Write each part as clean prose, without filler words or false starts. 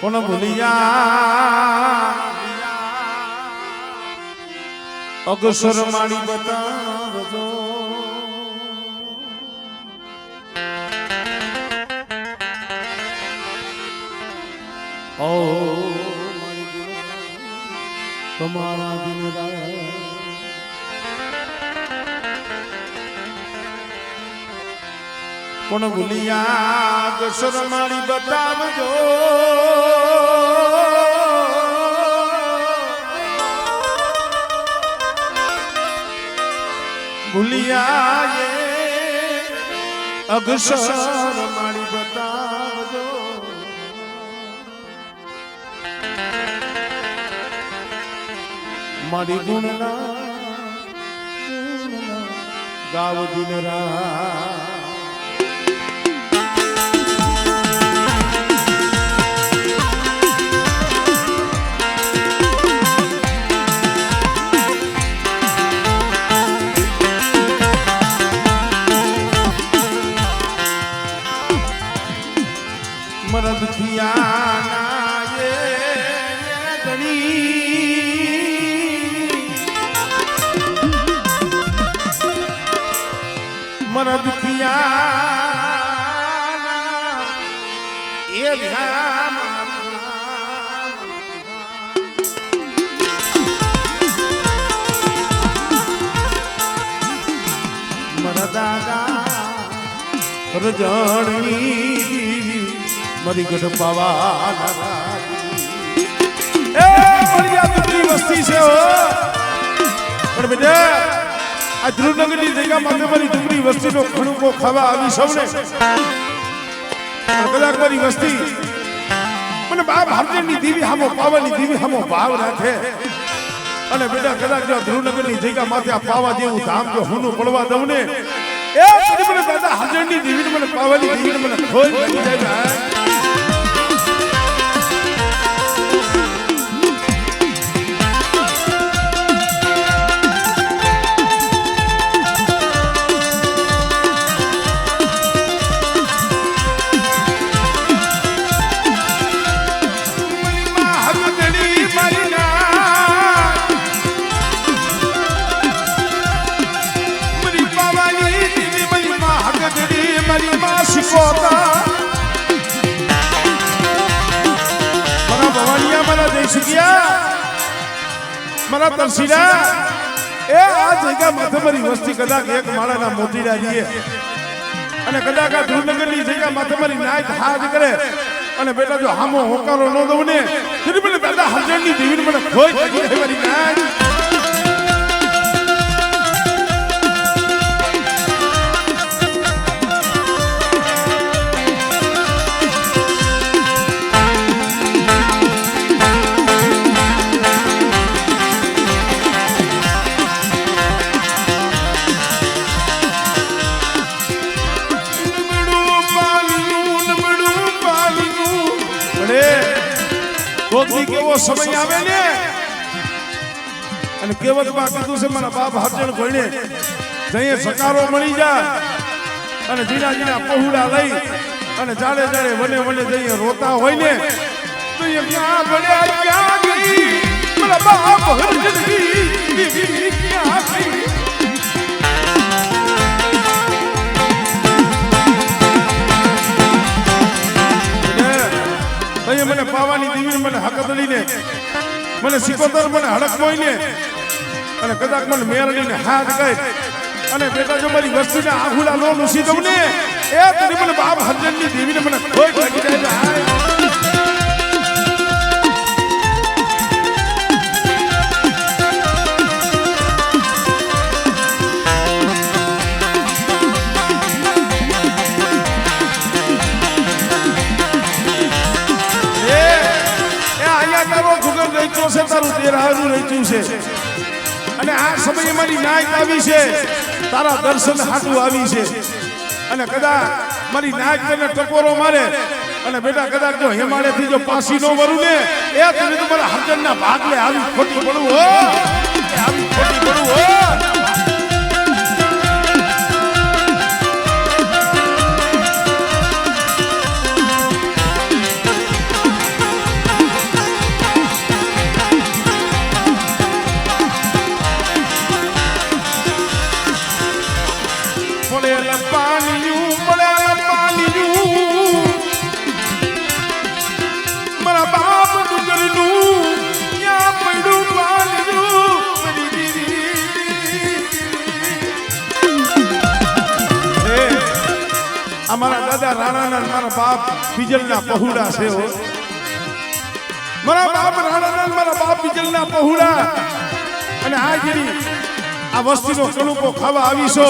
કોણ ભૂલિયા અગસર મારી બતાવજો ઓ તમારા દિન કોણ ભૂલિયા અગસર મારી બતાવજો ભૂલિયા અગસર મારી બતાવજો મારી ગુણના ગાવ દિન રા મરદ થિયા મરદ થિયા એ મરદાદા રજણી મરી ગઢ પાવા વસ્તી છે પણ બેટા આ ધ્રુવનગર ની જગ્યા માટે મારી ડુંગળી વસ્તી નો ખણુકો ખાવા આવી સૌને કદાચ મારી વસ્તી મને બાપ હાર્જન ની દીવી હામો પાવાની દીવી હામો ભાવ રાખે અને બેટા કદાચ જો ધ્રુવનગર ની જગ્યા માથે આ પાવા જેવું ધામ જો હુંનું પડવા દઉં ને એ મને દાદા હાર્જન ની દીવી મને પાવાની દીવી મને ખોઈ પડી જાય મારા તરસીડા એ આ જગ્યા માથે મારી વસ્તી કદાચ એક માળાના મોતીડા રહીએ અને કદાચ આ ધ્રુવનગર ની જગ્યા માથે મારી નાચ હાજ કરે અને બેટા જો હામો હોકારો ન દઉં ને તેથી મને દાદા હાજર ની દેવી મને ખોઈ મારી નાચ કેવો સમય આવે ને અને કેવતમાં કીધું છે મારા બાપ હાજર ભણે જઈએ સકારો મળી જાય અને જીના જીના પહોળા લઈ અને જાડે જાડે વને વને જઈએ રોતા હોય ને તો એ ક્યાં ભણ્યા ક્યાં ગઈ મારા બાપ હાજર ક્યાં ગઈ મને પાવાની દીવી મને હકદડીને મને સિકોતર મને હડક મોઈને અને કદાચ મને મેરડીને હાથ ગઈ અને બેટા જો મારી વસ્તીના આહુલા નો લૂસી દઉં ને એ તરી મને બાપ હરજનની દેવીને મને ખોઈ લાગી જાય તારું તેરાનું રચ્યું છે અને આ સમયે મારી નાયક આવી છે તારા દર્શન હાટું આવી છે અને કદાચ મારી નાયક તને ટકોરો મારે અને બેટા કદાચ જો હિમાલય થી જો પાસી નો વરું ને એ તને તમારા હરજન ના ભાગલે આવી ખોટી પડવું હો આવી ખોટી પડવું હો રાજા રાણાના મારા બાપ બીજલના પહોળા છે હો મારા બાપ રાણાના મારા બાપ બીજલના પહોળા અને આ જેની આ વસ્તીનો કણુકો ખાવા આવીશો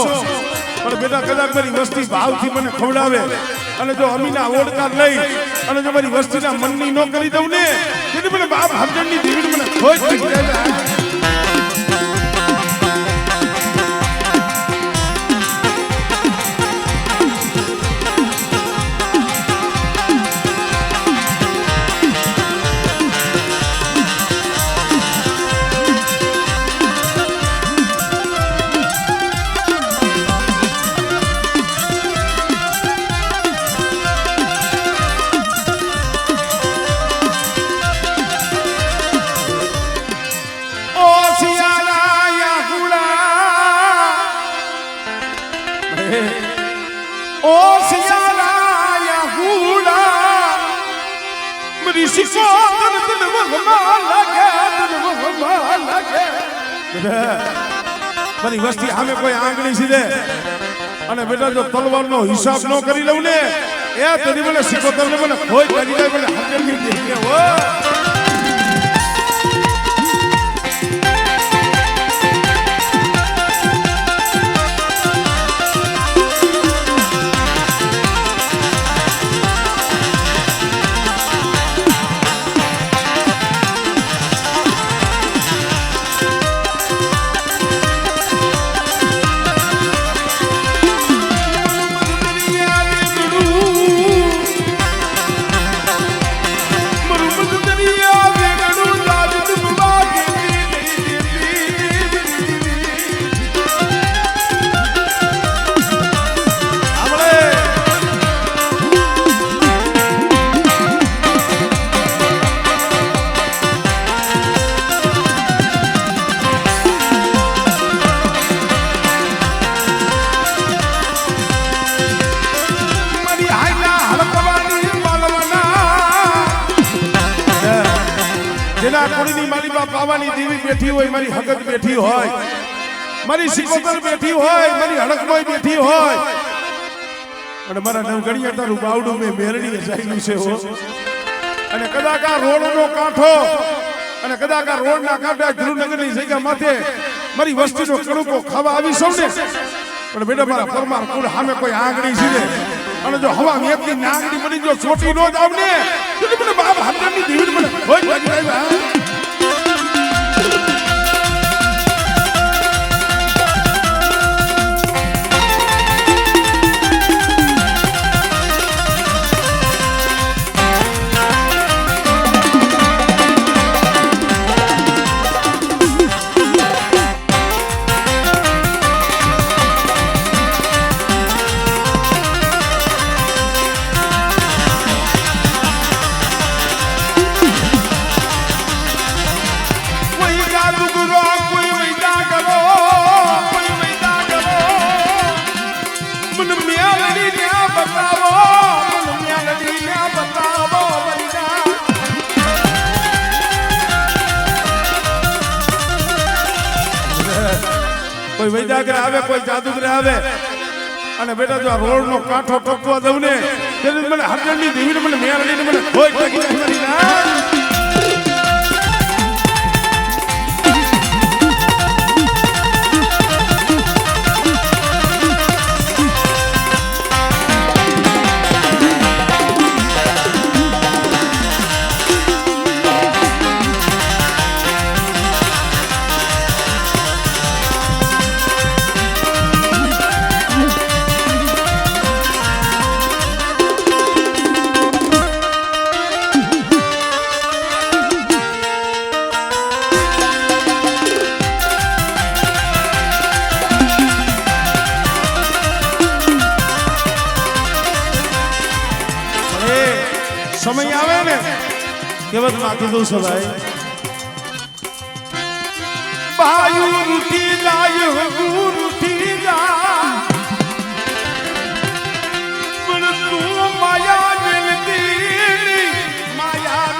પણ બેટા કદાચ મારી વસ્તી ભાવથી મને ખવડાવે અને જો અમીના ઓડકાર લઈ અને જો મારી વસ્તીના મનની ન કરી દઉં ને તેથી મને બાપ હરજનની દીવી મને ખોજ થઈ જાય મારી વસ્તી સામે કોઈ આંગળી સીધે અને બેટા જો તલવારનો હિસાબ ન કરી લઉં ને એ તેની મને સિકોતર ને મને ખોઈ કરી જાય મને હકેલી દેખીને હો પાવાની દેવી બેઠી હોય મારી હગત બેઠી હોય મારી સિકોતર બેઠી હોય મારી હડકમોય બેઠી હોય અને મારા નવગણિયા તારું બાવડું મેં મેરડી જાયલું છે હો અને કદાચ આ રોડનો કાંઠો અને કદાચ આ રોડના કાંઠે ધ્રુવનગરની જગ્યા માથે મારી વસ્તીનો કણુકો ખાવા આવી સૌ ને પણ બેટા મારા પરમાર કુળ સામે કોઈ આંગળી સીધે અને જો હવા મેકની નાંગડી બની જો ચોટી નો જ આવને તો મને બાપ હાથની દેવી મને હોય લાગી આવ્યા કોઈ વૈદાગ્ર આવે કોઈ જાદુગ્ર આવે અને બેટા જો આ રોડ નો કાંઠો ટપવા દઉં ને ત્યારે મને હરજનની દેવીને મને મેરડીને મને ખોઈ લાગી જાય મારી ના સમય આવે ને કેવત માથું દઉં સવાય બાયુ રૂઠી જાય રૂઠી જા પણ તું માયા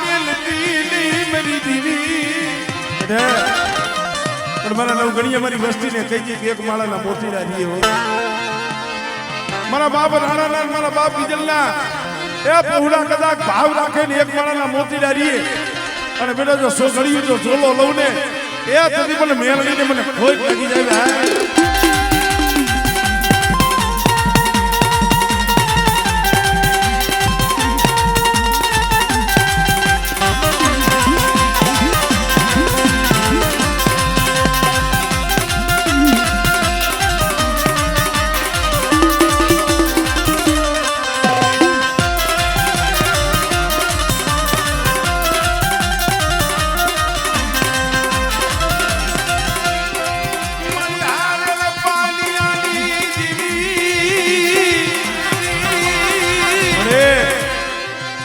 મિલતી મેરી દીવી પણ મારા નવગણીએ મારી વસ્તીને કહી કે એક માળાના મોતીડા રહીએ હોય મારા બાપ રાણાના મારા બાપ બીજલના એ પહોળા કદાચ ભાવ રાખે ને એક માણાના મોતીડા રીએ અને બેટા જો સો ઘડી જો ઝોલો લઉં ને એ તદી મને મેળવીને મને ખોટ લાગી જાય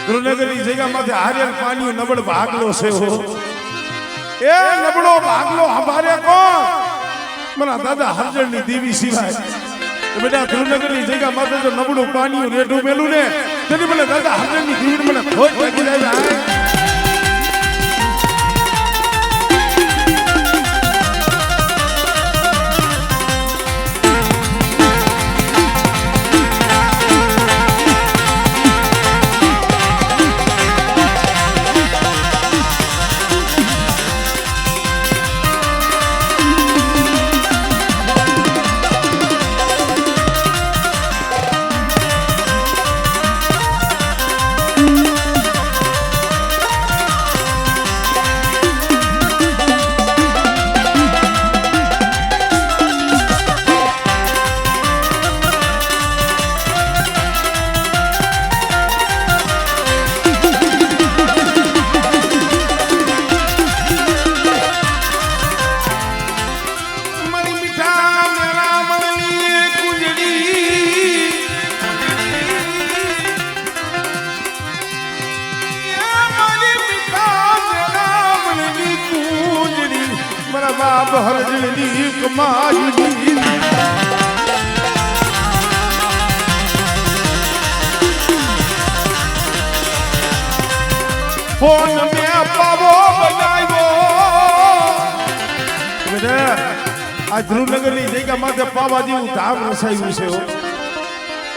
ધ્રુવનગરની જગ્યામાંથી હારિયલ પાણીઓ નબળ ભાગલો છે એ નબળો ભાગલો હંભારે કોણ મારા દાદા હરજણની દેવી સિવાય બેટા ધ્રુવનગરની જગ્યામાંથી જો નબળું પાણીઓ રેઢું મેલું ને તેની મને દાદા હરજણની દેવી મને ખોટ લાગી જાય બાપ હરજણી કમાઈ ફોન મે પાવો બનાવ્યો આ ધ્રુવનગરની જગ્યા માથે પાવા જેવું ધામ રસાયું છે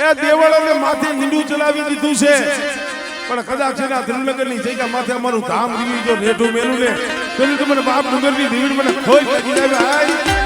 એ દેવળને માથે નીંડું ચલાવી દીધું છે પણ કદાચ એના ધ્રુવનગરની જગ્યા માથે અમારું ધામ રીવી જો રેઢું મેલું ને તો મને બાપ ડુંગરની દેવી મને ખોઈ લાગી જાય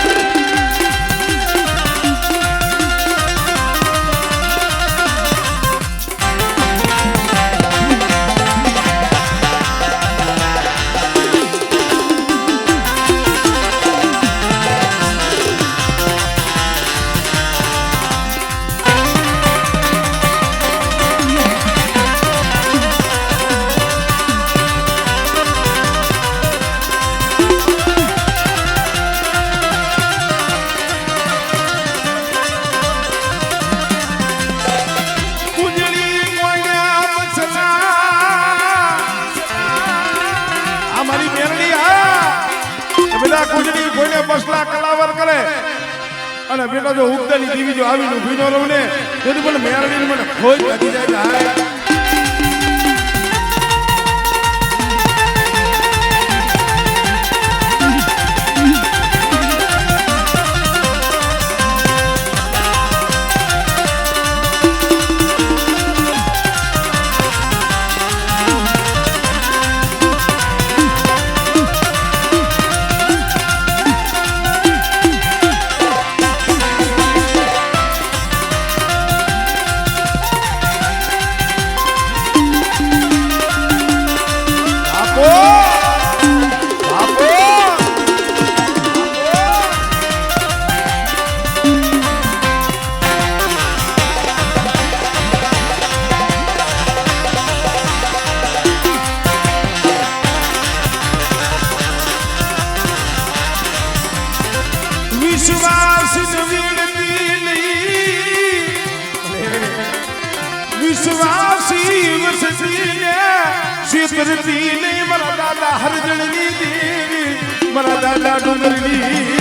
બસલા કલાવર કરે અને બેટા જો ઉગતાની દેવી જો આવીને ઉભી ન રહું ને તેથી મને મેળવીને મને ખોજ લાગી જાય વિશ્વાસી વસતીને શીતરતી ને મારા દાદા હરજણની દેવી મારા દાદા ડુંગરની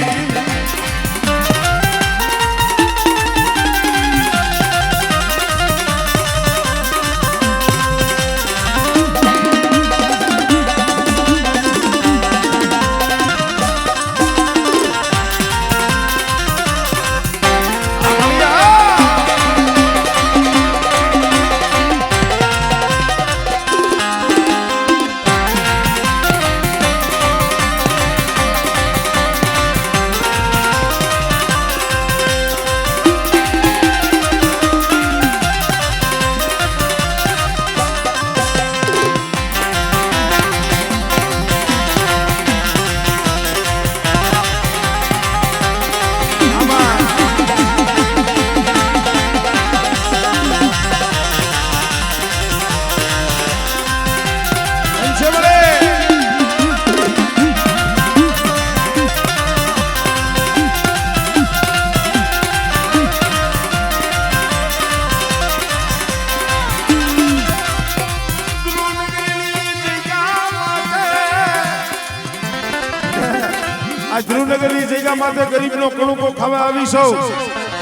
આ ધ્રુવનગરની જગ્યા માથે ગરીબનો કણુકો ખાવા આવી સૌ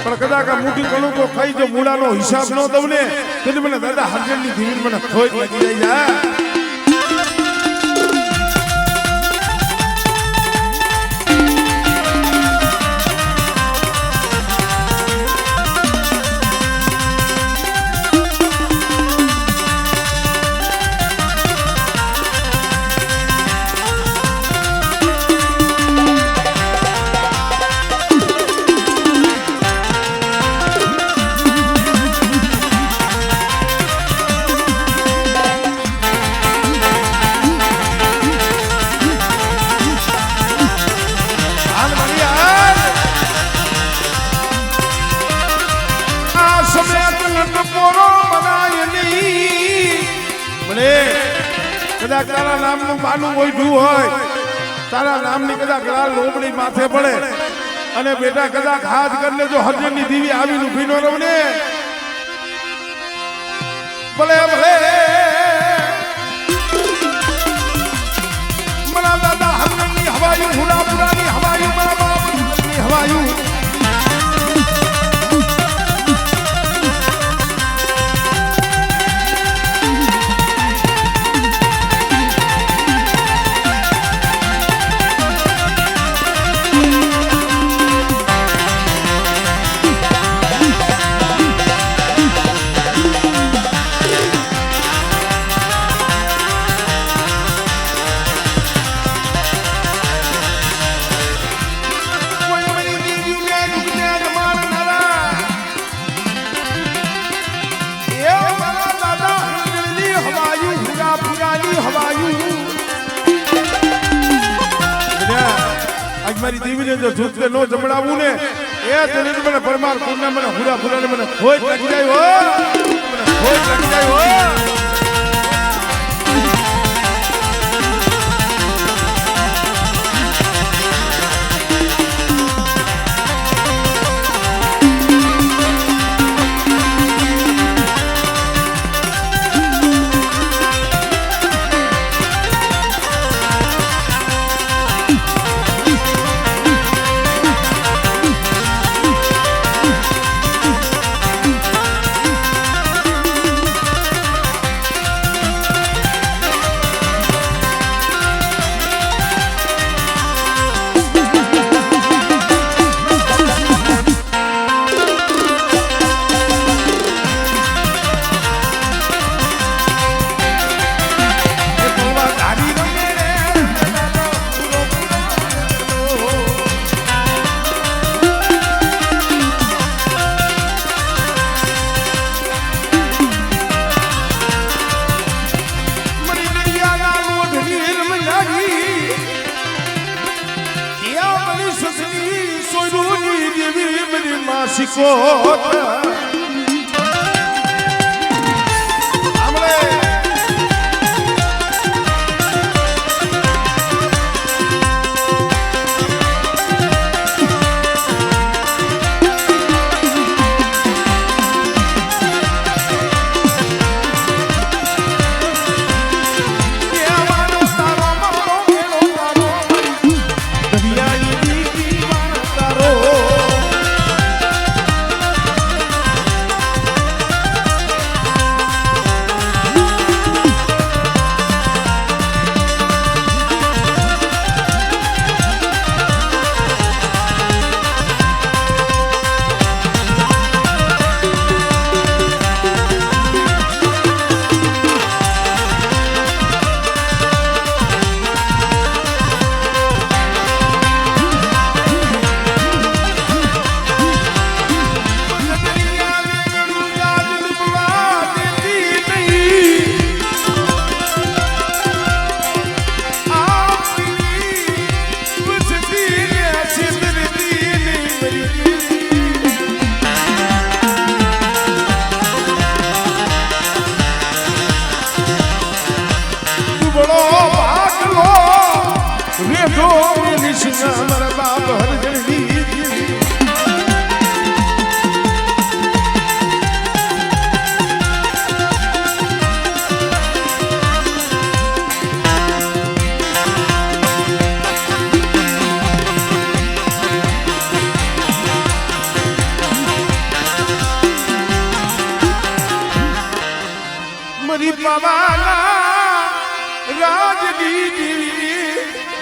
પણ કદાચ આ મોટી કણુકો ખાઈ જો મૂળાનો હિસાબ ન દઉં ને તો મને દાદા હરજનની ધીમી મને ખોટ લાગી જાય કદાચ તારા નામનું બાનું ઓઢું હોય તારા નામની કદાચ લાલ લોમડી માથે પડે અને બેટા કદાચ હાથ કરીને જો હરજનની દીવી આવીને ભીનો રવને ભલે ભલે મના દાદા હરજનની હવાયું હુડાપુરાની હવાયું મારા બાપની હવાયું મારી દેવીને જો જૂથને નો જમડાવું ને એ તને મને પરમાર કુંડા મને હુરા ફુરાને મને ખોટ લાગી જાય હો મને ખોટ લાગી જાય હો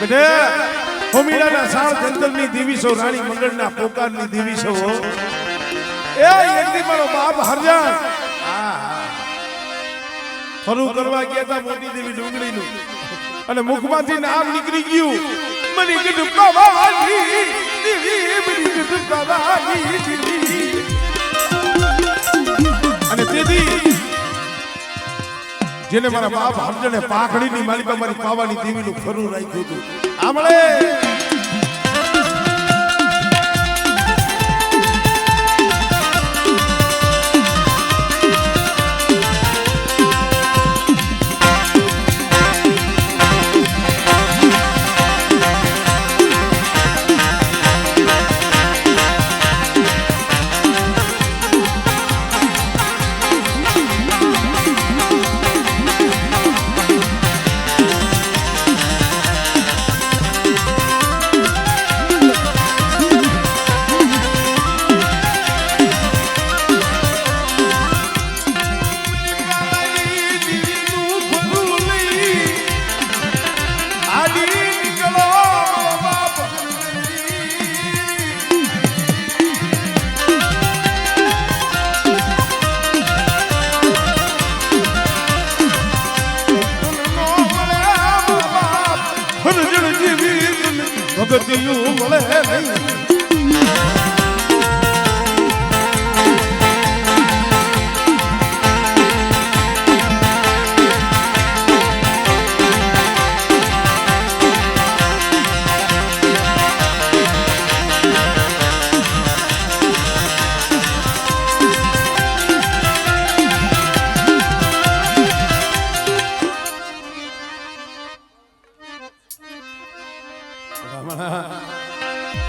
બેટા હોમીડાના સાળ જંતરની દેવી છો રાણી મંડળના પોકારની દેવી છો એ એકદી મારો બાપ હરજાન ફરું કરવા ગયા હતા મોટી દેવી ડુંગળીનું અને મુખમાંથી નામ નીકળી ગયું મની ગઢપાવાની દેવી મની ગઢપાવાની દેવી અને તેથી જેને મારા બાપ હરજને પાખડીની માલિકા મારી પાવાની દેવીનું ફરું રાખ્યું હતું આમળે ભગતિયું મળે નહીં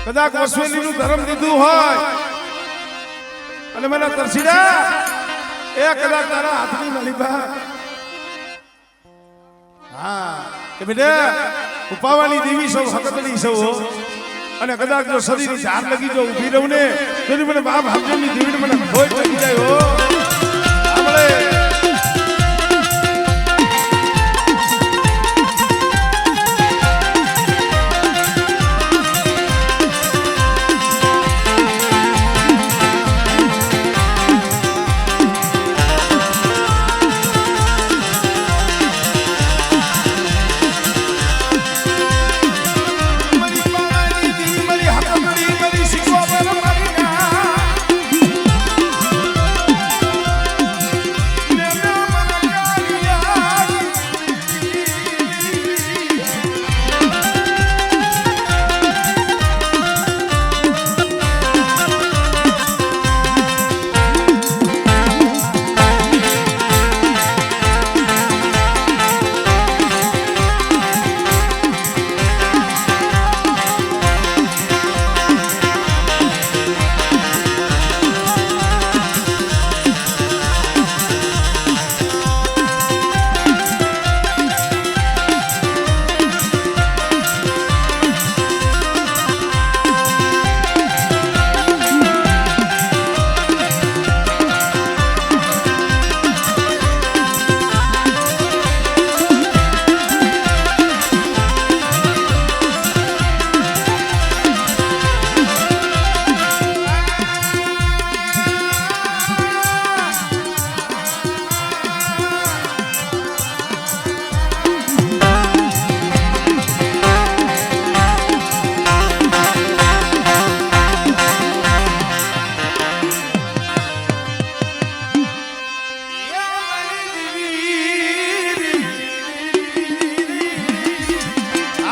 કદાચ અશ્વિનીનું ધર્મ દીધું હોય અને મને તરસીડા એ કદાચ તારા હાથની માલિકા હા કે બેટા ઉપાવાની દેવી સૌ હકતની સૌ અને કદાચ જો શરીરની ધાર લગી જો ઊભી રહું ને તો મને બાપ હાજરની દેવીને મને ખોઈ ચડી જાય હો આપણે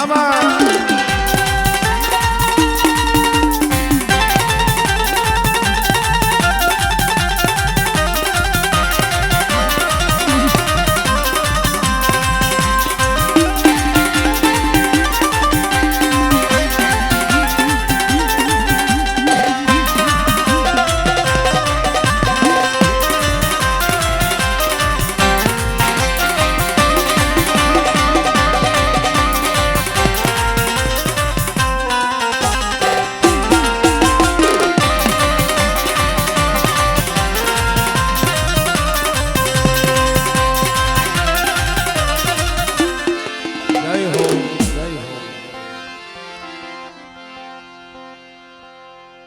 Baba.